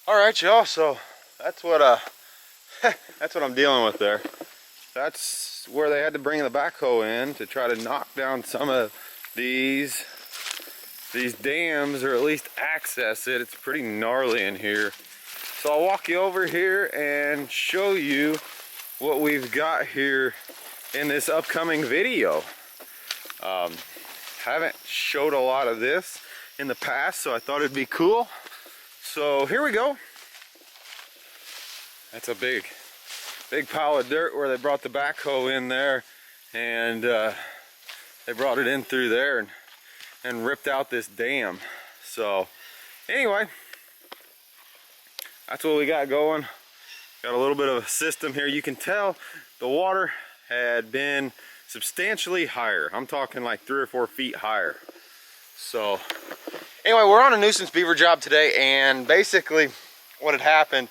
All right, y'all. So that's what that's what I'm dealing with there. That's where they had to bring the backhoe in to try to knock down some of these dams, or at least access it. It's pretty gnarly in here. So I'll walk you over here and show you what we've got here in this upcoming video. Haven't showed a lot of this in the past, so I thought it'd be cool. So here we go. That's a big pile of dirt where they brought the backhoe in there, and they brought it in through there and ripped out this dam. So anyway, that's what we got going. Got a little bit of a system here. You can tell the water had been substantially higher. I'm talking like 3 or 4 feet higher. So anyway, we're on a nuisance beaver job today, and basically what had happened,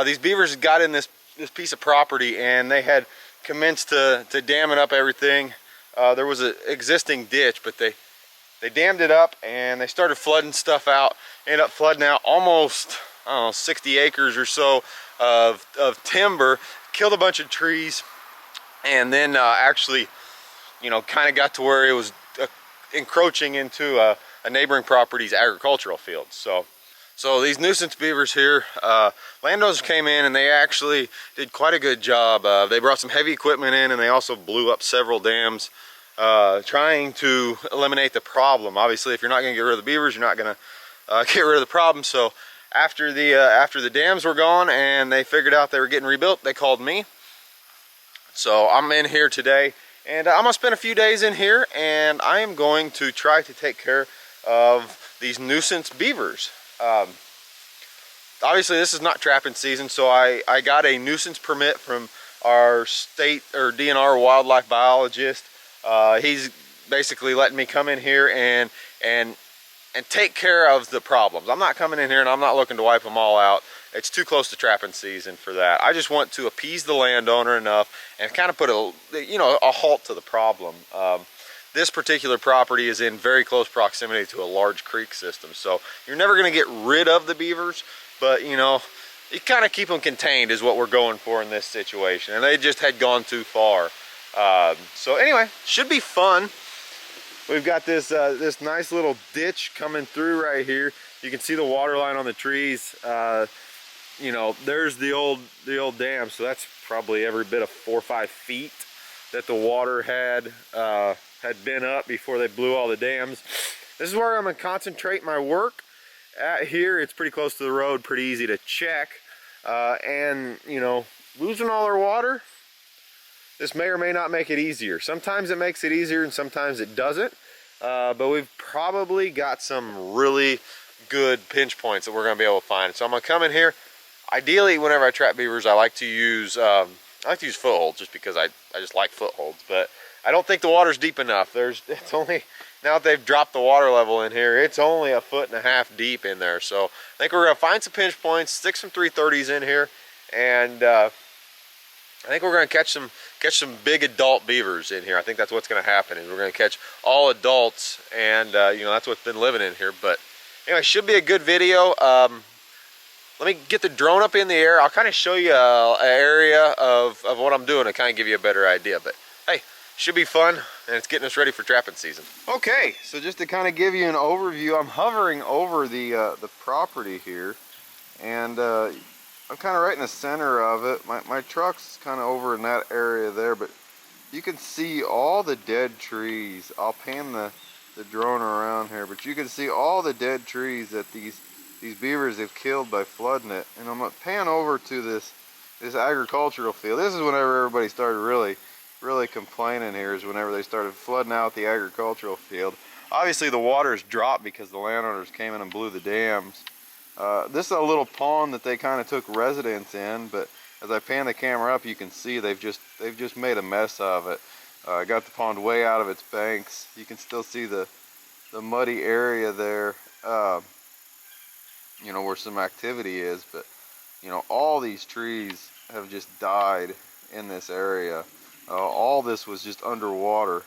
these beavers got in this piece of property and they had commenced to damming up everything. There was an existing ditch, but they dammed it up and they started flooding stuff out. Ended up flooding out almost, I don't know, 60 acres or so of timber, killed a bunch of trees, and then actually, you know, kind of got to where it was encroaching into a neighboring property's agricultural field. So these nuisance beavers here, landowners came in and they actually did quite a good job. They brought some heavy equipment in, and they also blew up several dams, trying to eliminate the problem. Obviously, if you're not going to get rid of the beavers, you're not going to get rid of the problem. So after the dams were gone and they figured out they were getting rebuilt, they called me. So I'm in here today, and I'm going to spend a few days in here, and I am going to try to take care of these nuisance beavers. Obviously this is not trapping season, so I got a nuisance permit from our state or DNR wildlife biologist. He's basically letting me come in here and take care of the problems. I'm not coming in here and I'm not looking to wipe them all out. It's too close to trapping season for that. I just want to appease the landowner enough and kind of put a halt to the problem. This particular property is in very close proximity to a large creek system, so you're never going to get rid of the beavers, but you know, you kind of keep them contained is what we're going for in this situation, and they just had gone too far. So anyway, should be fun. We've got this this nice little ditch coming through right here. You can see the water line on the trees. You know, there's the old dam, so that's probably every bit of 4 or 5 feet that the water had been up before they blew all the dams. This is where I'm going to concentrate my work at here. It's pretty close to the road, pretty easy to check. And, you know, losing all our water, this may or may not make it easier. Sometimes it makes it easier and sometimes it doesn't. But we've probably got some really good pinch points that we're going to be able to find. So I'm going to come in here. Ideally, whenever I trap beavers, I like to use footholds, just because I just like footholds. But I don't think the water's deep enough. It's only, now that they've dropped the water level in here, it's only 1.5 feet deep in there. So I think we're gonna find some pinch points, stick some 330s in here, and I think we're gonna catch some big adult beavers in here. I think that's what's gonna happen, is we're gonna catch all adults, and you know, that's what's been living in here. But anyway, should be a good video. Let me get the drone up in the air. I'll kind of show you an area of what I'm doing to kind of give you a better idea. But hey, should be fun, and it's getting us ready for trapping season. Okay, so just to kind of give you an overview, I'm hovering over the property here, and I'm kind of right in the center of it. My truck's kind of over in that area there, but you can see all the dead trees. I'll pan the drone around here, but you can see all the dead trees that these beavers have killed by flooding it. And I'm going to pan over to this agricultural field. This is whenever everybody started really complaining here, is whenever they started flooding out the agricultural field. Obviously the water's dropped because the landowners came in and blew the dams. This is a little pond that they kind of took residence in, but as I pan the camera up, you can see they've just made a mess of it. Got the pond way out of its banks. You can still see the muddy area there. You know, where some activity is, but you know, all these trees have just died in this area. All this was just underwater,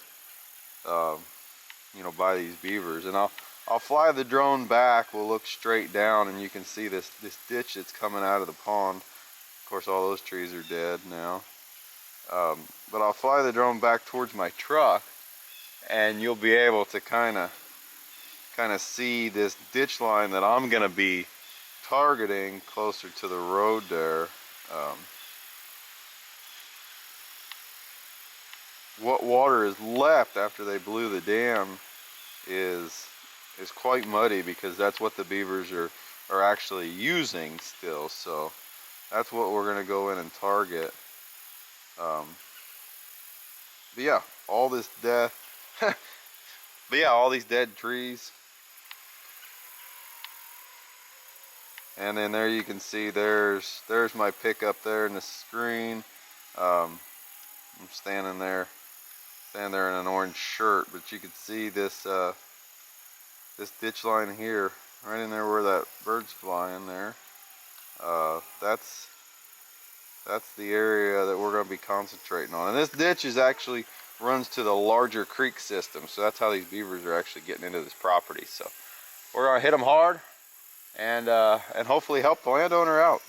you know, by these beavers. And I'll I'll fly the drone back. We'll look straight down, and you can see this ditch that's coming out of the pond. Of course, all those trees are dead now. But I'll fly the drone back towards my truck, and you'll be able to kind of see this ditch line that I'm going to be targeting closer to the road there. What water is left after they blew the dam is quite muddy, because that's what the beavers are actually using still. So that's what we're going to go in and target. But yeah, all this death. But yeah, all these dead trees. And then there you can see there's my pickup there in the screen. I'm standing there in an orange shirt, but you can see this this ditch line here, right in there where that bird's flying there. That's the area that we're going to be concentrating on. And this ditch actually runs to the larger creek system, so that's how these beavers are actually getting into this property. So we're going to hit them hard, and hopefully help the landowner out.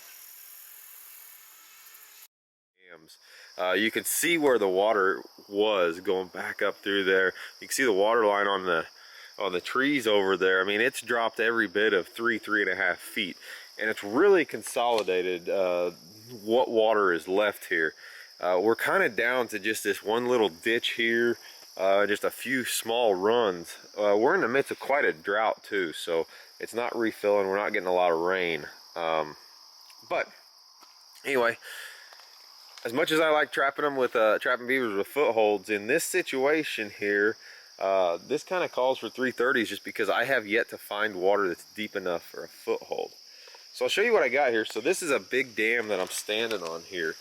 You can see where the water was going back up through there. You can see the water line on the trees over there. I mean, it's dropped every bit of 3.5 feet, and it's really consolidated what water is left here. We're kind of down to just this one little ditch here, just a few small runs. We're in the midst of quite a drought too, so it's not refilling. We're not getting a lot of rain. But anyway, as much as I like trapping them with trapping beavers with footholds, in this situation here, this kind of calls for 330s, just because I have yet to find water that's deep enough for a foothold. So I'll show you what I got here. So this is a big dam that I'm standing on here.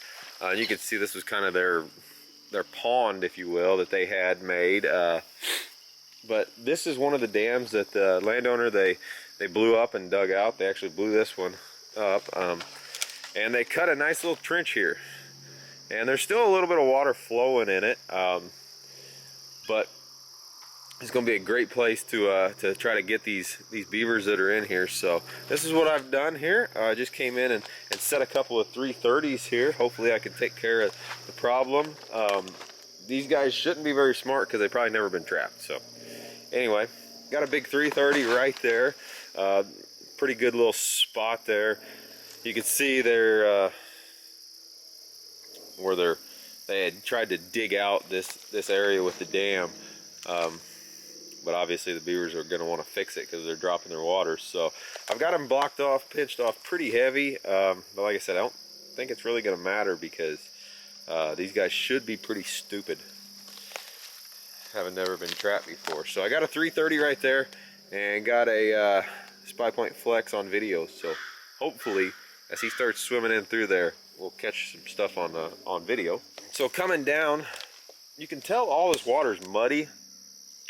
You can see this was kind of their pond, if you will, that they had made. But this is one of the dams that the landowner, they blew up and dug out. They actually blew this one up, and they cut a nice little trench here. And there's still a little bit of water flowing in it, but it's going to be a great place to try to get these beavers that are in here. So this is what I've done here. I just came in and set a couple of 330s here. Hopefully I can take care of the problem. These guys shouldn't be very smart, because they've probably never been trapped. So anyway, got a big 330 right there. Pretty good little spot there. You can see they're where they had tried to dig out this area with the dam, but obviously the beavers are going to want to fix it because they're dropping their water. So I've got them blocked off, pinched off pretty heavy, but like I said, I don't think it's really going to matter, because these guys should be pretty stupid, having never been trapped before. So I got a 330 right there, and got a spy point flex on video. So hopefully, as he starts swimming in through there, we'll catch some stuff on video. So coming down, you can tell all this water is muddy,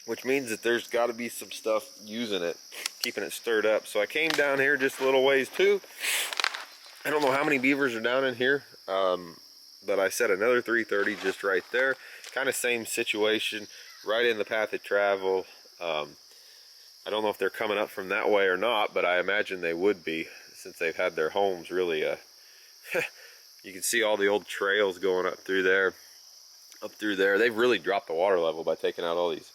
which means that there's got to be some stuff using it, keeping it stirred up. So I came down here just a little ways too. I don't know how many beavers are down in here, but I set another 330 just right there. Kind of same situation, right in the path of travel. I don't know if they're coming up from that way or not, but I imagine they would be, since they've had their homes really you can see all the old trails going up through there. They've really dropped the water level by taking out all these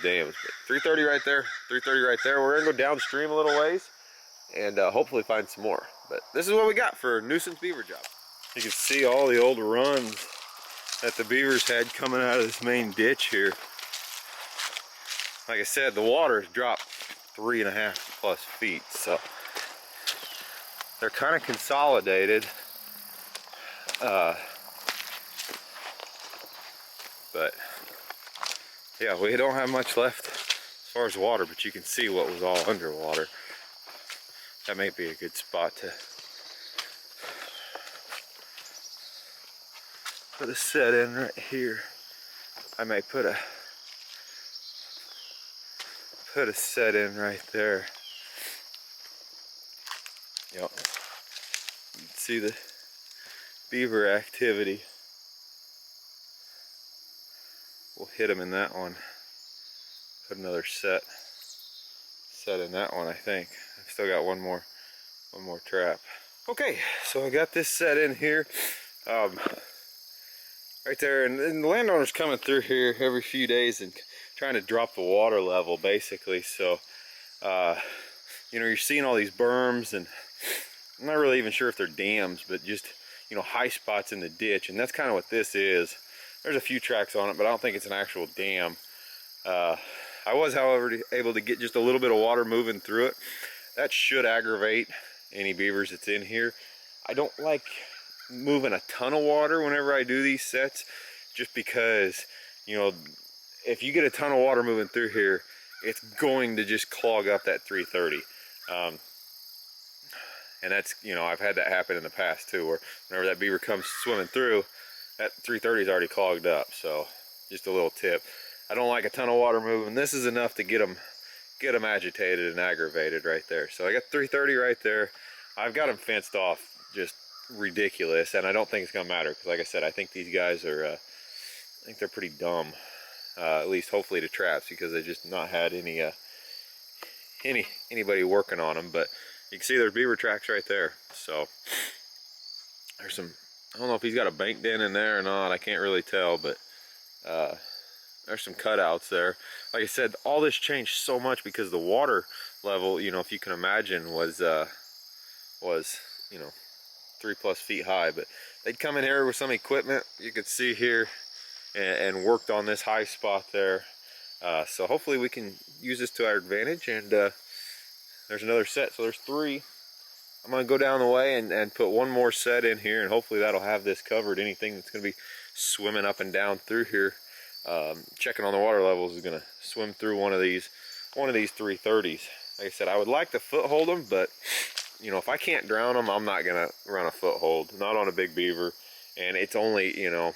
dams. But 330 right there, 330 right there. We're gonna go downstream a little ways and hopefully find some more. But this is what we got for a nuisance beaver job. You can see all the old runs that the beavers had coming out of this main ditch here. Like I said, the water has dropped 3.5 plus feet, so they're kind of consolidated. But yeah, we don't have much left as far as water, but you can see what was all underwater. That may be a good spot to put a set in right here. I may put a set in right there. Yep. You can see the beaver activity. We'll hit them in that one. Put another set. set in that one, I think. I've still got one more trap. Okay, so I got this set in here. Right there, and the landowner's coming through here every few days and trying to drop the water level, basically. So, you know, you're seeing all these berms, and I'm not really even sure if they're dams, but just, you know, high spots in the ditch, and that's kind of what this is. There's a few tracks on it, but I don't think it's an actual dam. I was, however, able to get just a little bit of water moving through it. That should aggravate any beavers that's in here. I don't like moving a ton of water whenever I do these sets, just because, you know, if you get a ton of water moving through here, it's going to just clog up that 330. And that's, you know, I've had that happen in the past too, where whenever that beaver comes swimming through, that 330 is already clogged up. So just a little tip. I don't like a ton of water moving. This is enough to get them agitated and aggravated right there. So I got 330 right there. I've got them fenced off just ridiculous, and I don't think it's gonna matter, because like I said, I think these guys are I think they're pretty dumb, at least hopefully to traps, because they've just not had anybody working on them. But you can see there's beaver tracks right there. So there's some, I don't know if he's got a bank den in there or not, I can't really tell, but there's some cutouts there. Like I said, all this changed so much because the water level, you know, if you can imagine, was you know, 3+ feet high. But they'd come in here with some equipment, you could see here, and worked on this high spot there. So hopefully we can use this to our advantage. And there's another set, so there's 3. I'm gonna go down the way and put one more set in here, and hopefully that'll have this covered. Anything that's gonna be swimming up and down through here, checking on the water levels, is gonna swim through one of these 330s. Like I said, I would like to foothold them, but you know, if I can't drown them, I'm not gonna run a foothold, not on a big beaver. And it's only, you know,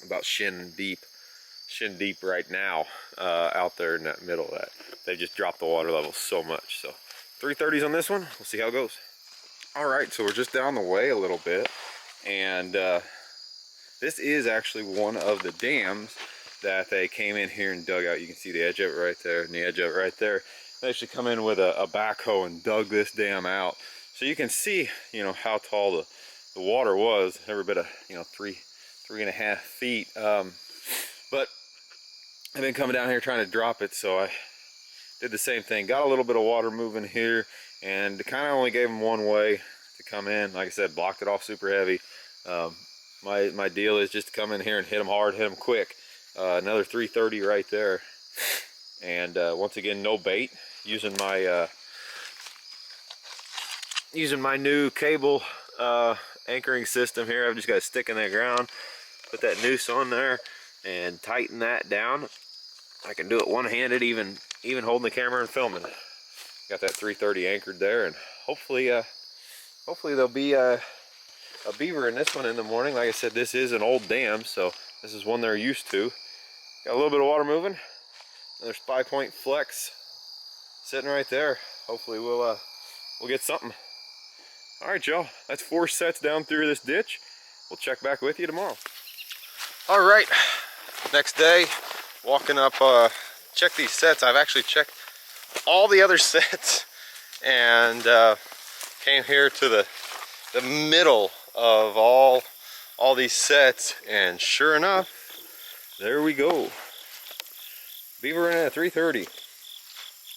about shin deep right now, out there in that middle. That they just dropped the water level so much. So 330s on this one. We'll see how it goes. All right, so we're just down the way a little bit, and this is actually one of the dams that they came in here and dug out. You can see the edge of it right there, and the edge of it right there. They actually come in with a backhoe and dug this dam out. So you can see, you know, how tall the water was, every bit of, you know, 3.5 feet. But I've been coming down here trying to drop it, so I did the same thing. Got a little bit of water moving here, and kind of only gave them one way to come in. Like I said, blocked it off super heavy. My deal is just to come in here and hit them hard, hit them quick. Another 330 right there. And once again, no bait. Using my new cable anchoring system here. I've just got a stick in the ground, put that noose on there, and tighten that down. I can do it one-handed, even holding the camera and filming. Got that 330 anchored there, and hopefully there'll be a beaver in this one in the morning. Like I said, this is an old dam, so this is one they're used to. Got a little bit of water moving. Another spy point flex sitting right there. Hopefully we'll get something. All right, y'all, that's 4 sets down through this ditch. We'll check back with you tomorrow. All right, next day, walking up, check these sets. I've actually checked all the other sets, and came here to the middle of all these sets, and sure enough, there we go. Beaver in at 330.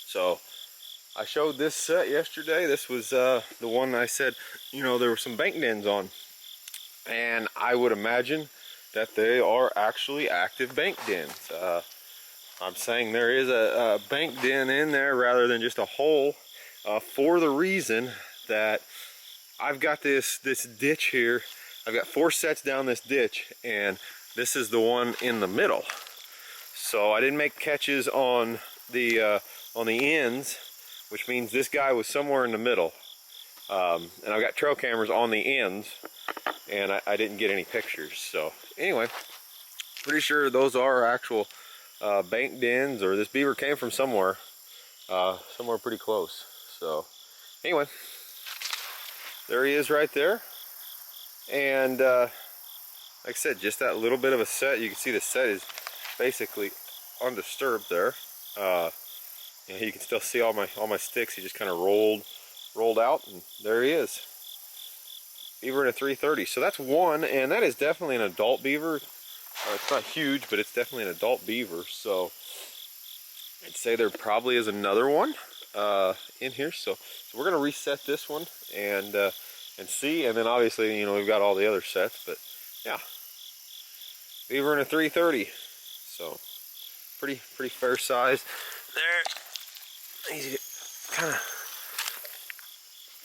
So I showed this set yesterday. This was the one I said, you know, there were some bank dens on, and I would imagine that they are actually active bank dens. I'm saying there is a bank den in there rather than just a hole, for the reason that I've got this ditch here. I've got 4 sets down this ditch, and this is the one in the middle. So I didn't make catches on the ends, which means this guy was somewhere in the middle. And I've got trail cameras on the ends, and I didn't get any pictures. So anyway, pretty sure those are actual bank dens, or this beaver came from somewhere pretty close. So anyway, there he is right there. And like I said, just that little bit of a set. You can see the set is basically undisturbed there. And you can still see all my sticks. He just kind of rolled out, and there he is. Beaver in a 330. So that's one, and that is definitely an adult beaver. It's not huge, but it's definitely an adult beaver. So I'd say there probably is another one in here. So we're gonna reset this one and see, and then obviously, you know, we've got all the other sets, but yeah, beaver in a 330. So pretty fair size there. He's kind of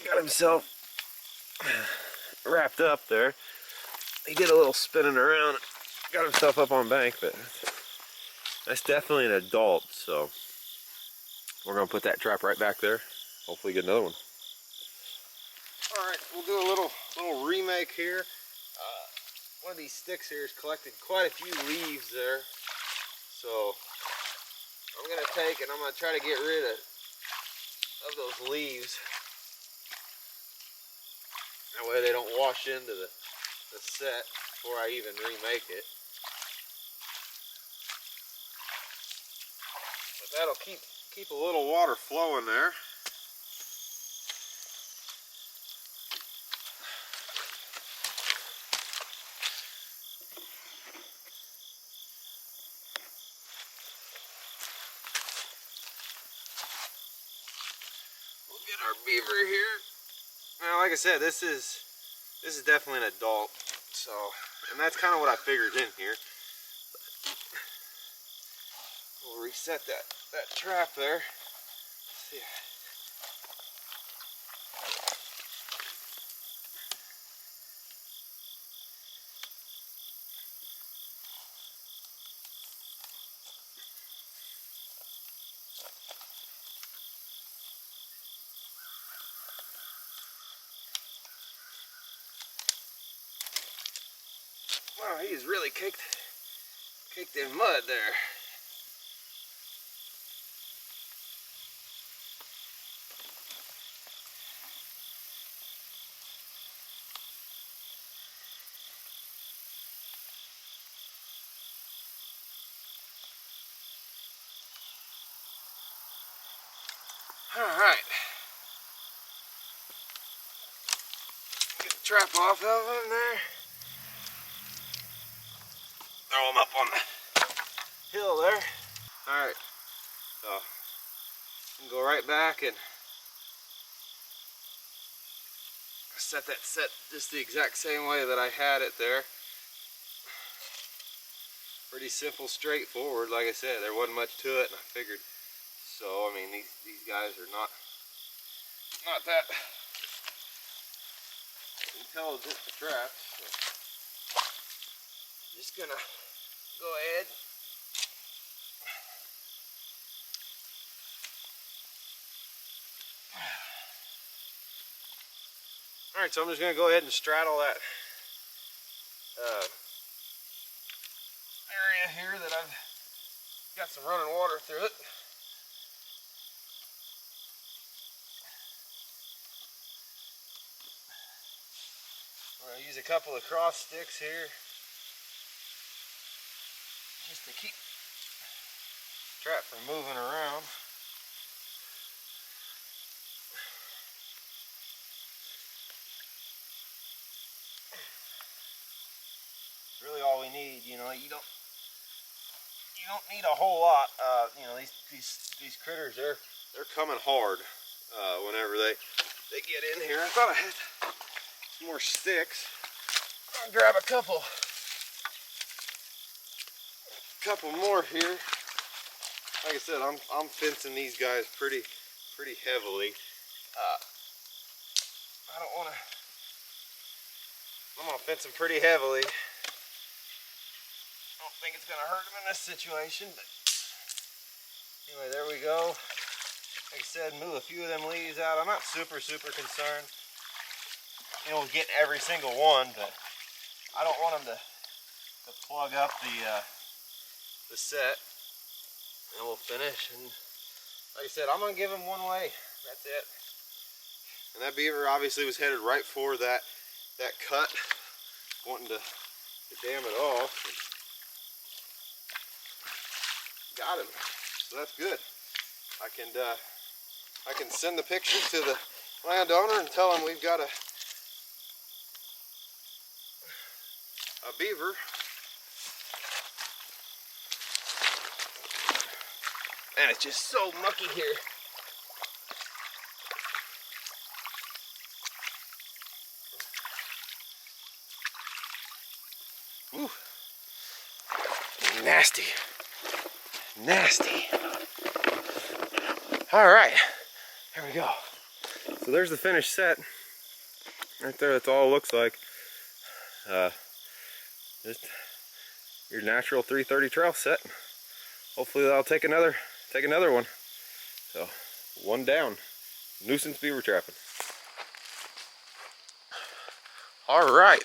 got himself wrapped up there. He did a little spinning around, got himself up on bank, but that's definitely an adult. So we're gonna put that trap right back there. Hopefully get another one. All right, we'll do a little remake here. One of these sticks here has collected quite a few leaves there, so I'm gonna take and I'm gonna try to get rid of those leaves. That way they don't wash into the set before I even remake it. But that'll keep a little water flowing there. We'll get our beaver here. Now, like I said, this is definitely an adult. So, and that's kind of what I figured in here. We'll reset that trap there. Let's see. Wow, he's really caked in mud there. All right. Get the trap off of him there. Throw him up on the hill there. All right. So you can go right back and set that set just the exact same way that I had it there. Pretty simple, straightforward. Like I said, there wasn't much to it, and I figured. So I mean, these guys are not that intelligent to trap. So just gonna go ahead. All right, so I'm just gonna go ahead and straddle that area here that I've got some running water through it. I'm gonna use a couple of cross sticks here just to keep the trap from moving around. Really all we need, you know, you don't need a whole lot. You know, these critters, they're coming hard whenever they get in here. I thought I had some more sticks. I'll grab a couple more here. Like I said, I'm fencing these guys pretty heavily. I'm gonna fence them pretty heavily. I don't think it's gonna hurt them in this situation, but anyway, there we go. Like I said, move a few of them leaves out. I'm not super concerned, you know, with getting every single one, but I don't want them to plug up the set, and we'll finish. And like I said, I'm gonna give them one way. That's it. And that beaver obviously was headed right for that cut, wanting to dam it off. Got him. So that's good. I can send the picture to the landowner and tell him we've got a beaver. And it's just so mucky here. Ooh. Nasty. Nasty. All right, here we go. So there's the finished set. Right there, that's all it looks like. Just your natural 330 trail set. Hopefully that'll take another one. So, one down. Nuisance beaver trapping. All right,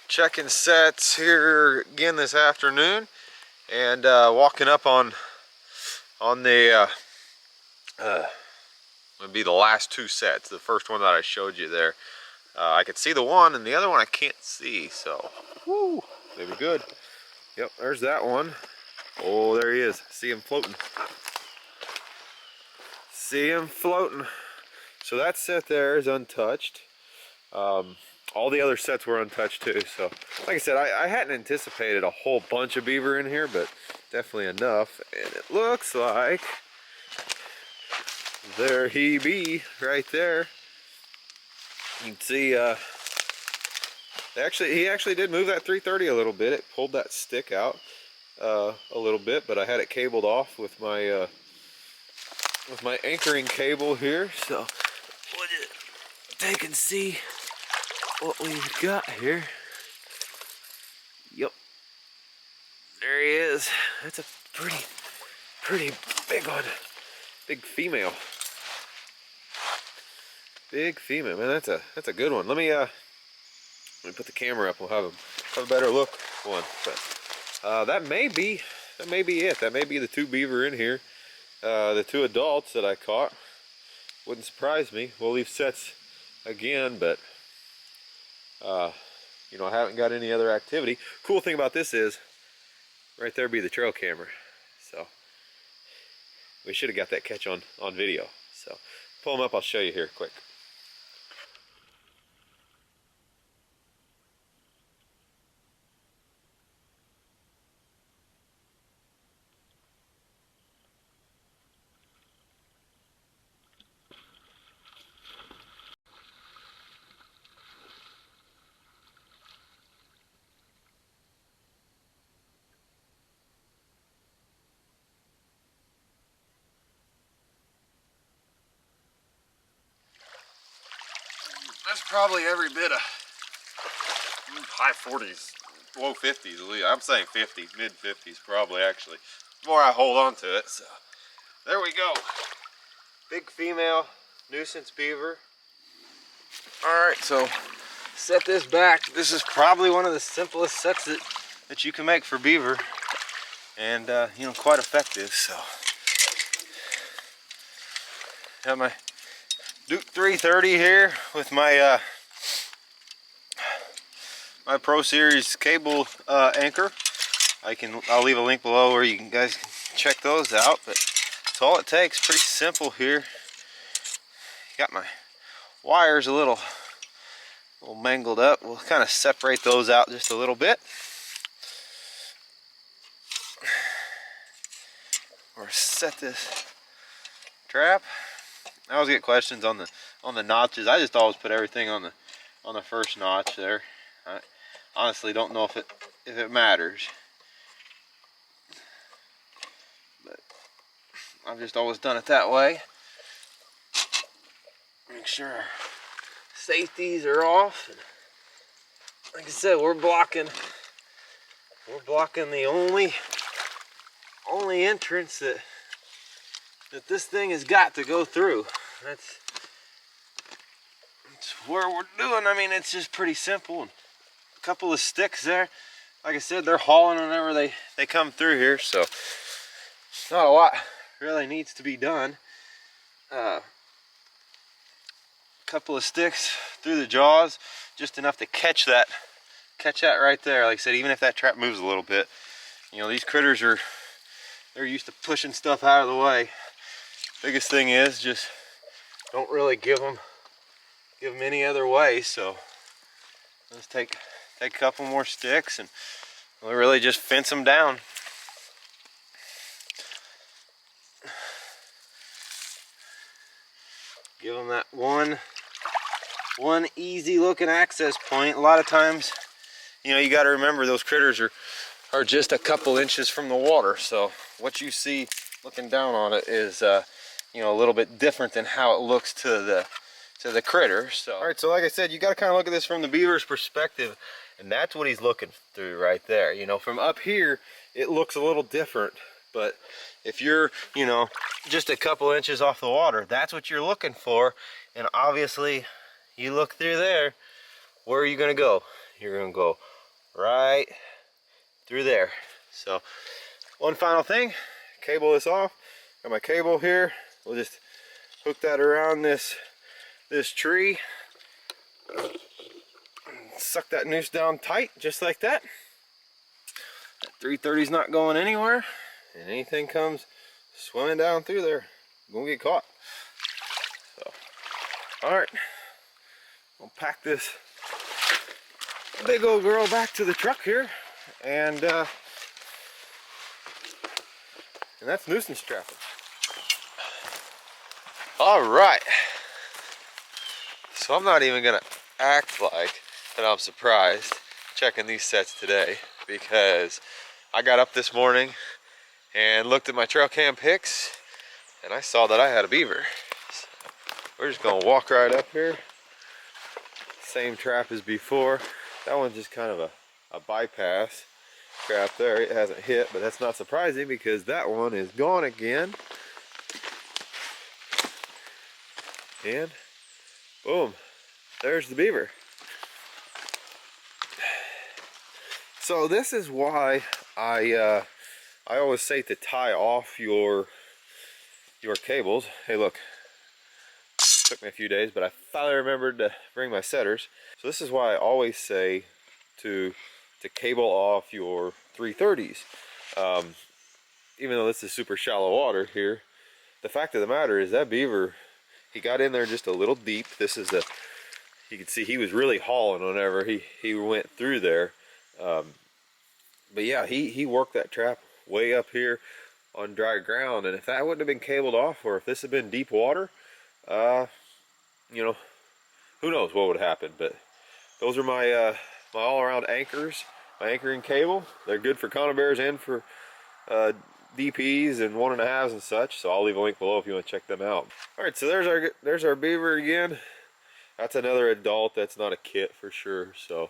checking sets here again this afternoon, and walking up on the would be the last two sets. The first one that I showed you there, I could see the one, and the other one I can't see. So, woo, they be good. Yep, there's that one. Oh, there he is. See him floating. See him floating. So that set there is untouched. All the other sets were untouched too. So, like I said, I hadn't anticipated a whole bunch of beaver in here, but definitely enough. And it looks like there he be right there. You can see he actually did move that 330 a little bit. It pulled that stick out a little bit, but I had it cabled off with my anchoring cable here. So we'll just take and see what we've got here. Yep, there he is. That's a pretty big one. Big female. Big female, man. That's a good one. Let me put the camera up. We'll have a better look one. But that may be it. That may be the two beaver in here. The two adults that I caught. Wouldn't surprise me. We'll leave sets again, but you know, I haven't got any other activity. Cool thing about this is, right there be the trail camera. So we should have got that catch on video. So pull them up. I'll show you here quick. That's probably every bit of high 40s, low 50s. I'm saying 50s, mid 50s probably actually. The more I hold on to it. So there we go. Big female nuisance beaver. All right, so set this back. This is probably one of the simplest sets that you can make for beaver, and you know, quite effective. So got my Duke 330 here with my my Pro Series cable anchor. I'll leave a link below where you guys can check those out. But that's all it takes. Pretty simple here. Got my wires a little mangled up. We'll kind of separate those out just a little bit. Or set this trap. I always get questions on the notches. I just always put everything on the first notch there. I honestly don't know if it matters, but I've just always done it that way. Make sure our safeties are off. And like I said, we're blocking the only entrance that this thing has got to go through. That's where we're doing. I mean, it's just pretty simple. And a couple of sticks there. Like I said, they're hauling whenever they come through here, so not a lot really needs to be done. Couple of sticks through the jaws, just enough to catch that right there. Like I said, even if that trap moves a little bit, you know, these critters they're used to pushing stuff out of the way. Biggest thing is just don't really give them any other way. So let's take a couple more sticks and we really just fence them down. Give them that one easy looking access point. A lot of times, you know, you got to remember those critters are just a couple inches from the water. So what you see looking down on it is, you know, a little bit different than how it looks to the critter. So, all right, so like I said, you got to kind of look at this from the beaver's perspective, and that's what he's looking through right there. You know, from up here, it looks a little different, but if you're, you know, just a couple inches off the water, that's what you're looking for. And obviously, you look through there, where are you going to go? You're going to go right through there. So, one final thing, cable this off. Got my cable here. We'll just hook that around this tree. Suck that noose down tight, just like that. That 330's not going anywhere, and anything comes swimming down through there, gonna get caught. So, all right, we'll pack this big old girl back to the truck here, and that's nuisance trapping. All right, so I'm not even gonna act like that I'm surprised checking these sets today, because I got up this morning and looked at my trail cam pics and I saw that I had a beaver. So we're just gonna walk right up here. Same trap as before. That one's just kind of a bypass trap there. It hasn't hit, but that's not surprising because that one is gone again. And boom, there's the beaver. So this is why I always say to tie off your cables. Hey, look, took me a few days, but I finally remembered to bring my setters. So this is why I always say to cable off your 330s. Even though this is super shallow water here, the fact of the matter is that beaver, he got in there just a little deep. This is you can see he was really hauling whenever he went through there. But yeah, he worked that trap way up here on dry ground, and if that wouldn't have been cabled off, or if this had been deep water, you know, who knows what would happen. But those are my my all-around anchors, my anchoring cable. They're good for conibears and for DPs and 1.5s and such. So I'll leave a link below if you want to check them out. All right, so there's our beaver again. That's another adult. That's not a kit for sure. So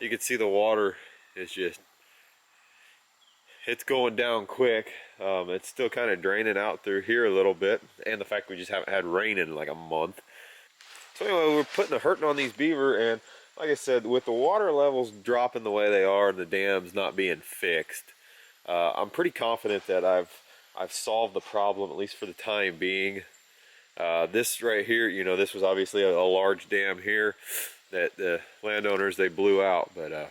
you can see the water is just, it's going down quick. It's still kind of draining out through here a little bit, and the fact we just haven't had rain in like a month. So anyway, we're putting a hurting on these beaver, and like I said, with the water levels dropping the way they are and the dams not being fixed, I'm pretty confident that I've solved the problem, at least for the time being. This right here, you know, this was obviously a large dam here that the landowners, they blew out. But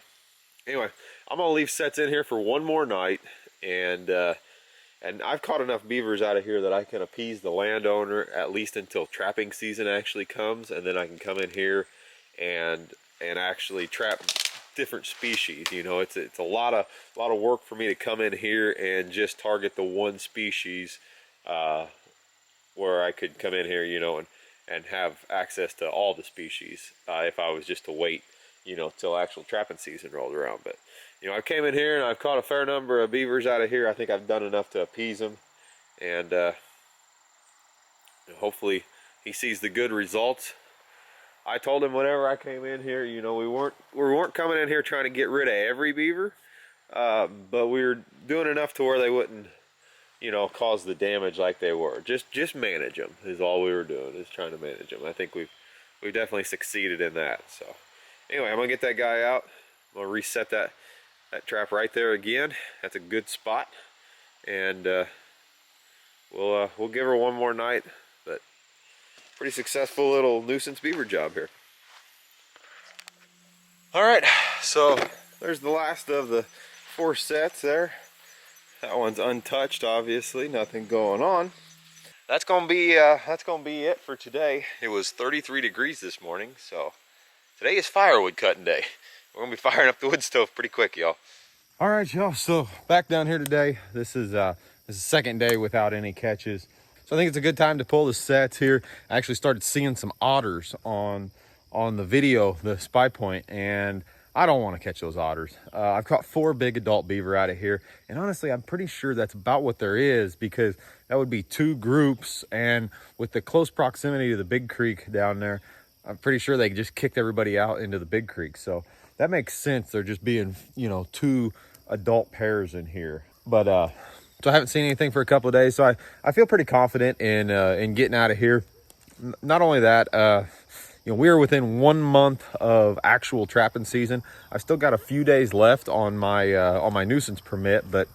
anyway, I'm gonna leave sets in here for one more night, and I've caught enough beavers out of here that I can appease the landowner at least until trapping season actually comes, and then I can come in here and actually trap different species. You know, it's a lot of work for me to come in here and just target the one species, where I could come in here, you know, and have access to all the species if I was just to wait, you know, till actual trapping season rolled around. But you know, I came in here and I've caught a fair number of beavers out of here. I think I've done enough to appease them, and hopefully he sees the good results. I told him whenever I came in here, you know, we weren't coming in here trying to get rid of every beaver, but we were doing enough to where they wouldn't, you know, cause the damage like they were. Just manage them is all we were doing, is trying to manage them. I think we've definitely succeeded in that. So anyway, I'm gonna get that guy out. I'm gonna reset that trap right there again. That's a good spot, and we'll give her one more night. But pretty successful little nuisance beaver job here. All right, so there's the last of the 4 sets there. That one's untouched, obviously, nothing going on. that's gonna be it for today. It was 33 degrees this morning, so today is firewood cutting day. We're gonna be firing up the wood stove pretty quick, y'all. All right, y'all. So back down here today. This is the second day without any catches. So I think it's a good time to pull the sets here. I actually started seeing some otters on the video, the spy point, and I don't want to catch those otters. I've caught 4 big adult beaver out of here, and honestly, I'm pretty sure that's about what there is, because that would be 2 groups, and with the close proximity to the big creek down there, I'm pretty sure they just kicked everybody out into the big creek. So that makes sense. They're just being, 2 adult pairs in here. But so I haven't seen anything for a couple of days, so I feel pretty confident in getting out of here. Not only that, we are within 1 month of actual trapping season. I've still got a few days left on my nuisance permit, but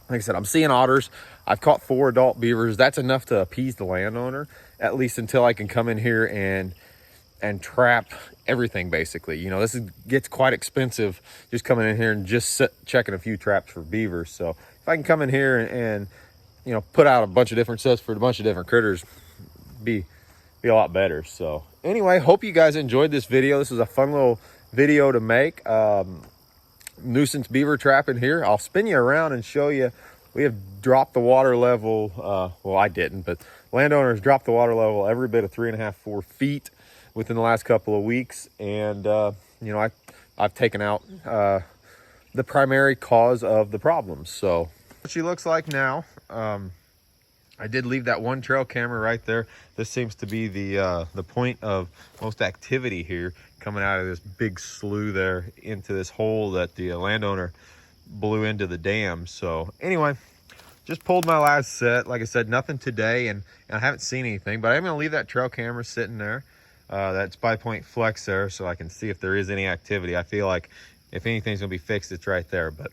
like I said, I'm seeing otters. I've caught 4 adult beavers. That's enough to appease the landowner, at least until I can come in here and trap everything, basically. This gets quite expensive just coming in here and just checking a few traps for beavers. So if I can come in here and put out a bunch of different sets for a bunch of different critters, be a lot better. So anyway, hope you guys enjoyed this video. This was a fun little video to make. Nuisance beaver trapping here. I'll spin you around and show you. We have dropped the water level. Well, I didn't, but landowners dropped the water level every bit of 3.5-4 feet within the last couple of weeks. And I've taken out the primary cause of the problem. So what she looks like now. I did leave that one trail camera right there. This seems to be the point of most activity here, coming out of this big slough there into this hole that the landowner blew into the dam. So anyway, just pulled my last set. Like I said, nothing today, and I haven't seen anything, but I'm gonna leave that trail camera sitting there, that spy point flex there, so I can see if there is any activity. I feel like if anything's gonna be fixed, it's right there. But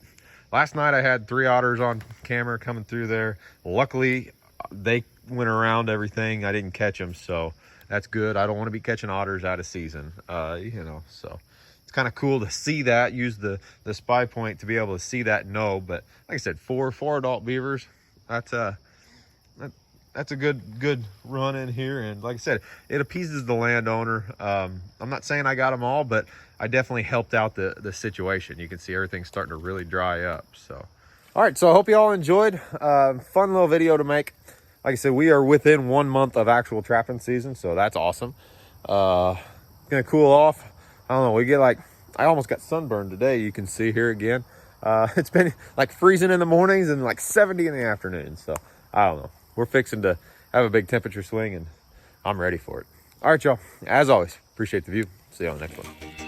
last night I had 3 otters on camera coming through there. Luckily, they went around everything. I didn't catch them, so that's good. I don't want to be catching otters out of season, so it's kind of cool to see that, use the spy point to be able to see that and know. But like I said, four adult beavers, that's a good run in here. And like I said, it appeases the landowner. I'm not saying I got them all, but I definitely helped out the situation. You can see everything's starting to really dry up. So all right, so I hope you all enjoyed. Fun little video to make. Like I said, we are within 1 month of actual trapping season, so that's awesome. Gonna cool off. I don't know, I almost got sunburned today. You can see here again. It's been like freezing in the mornings and like 70 in the afternoon. So I don't know. We're fixing to have a big temperature swing, and I'm ready for it. All right, y'all. As always, appreciate the view. See you on the next one.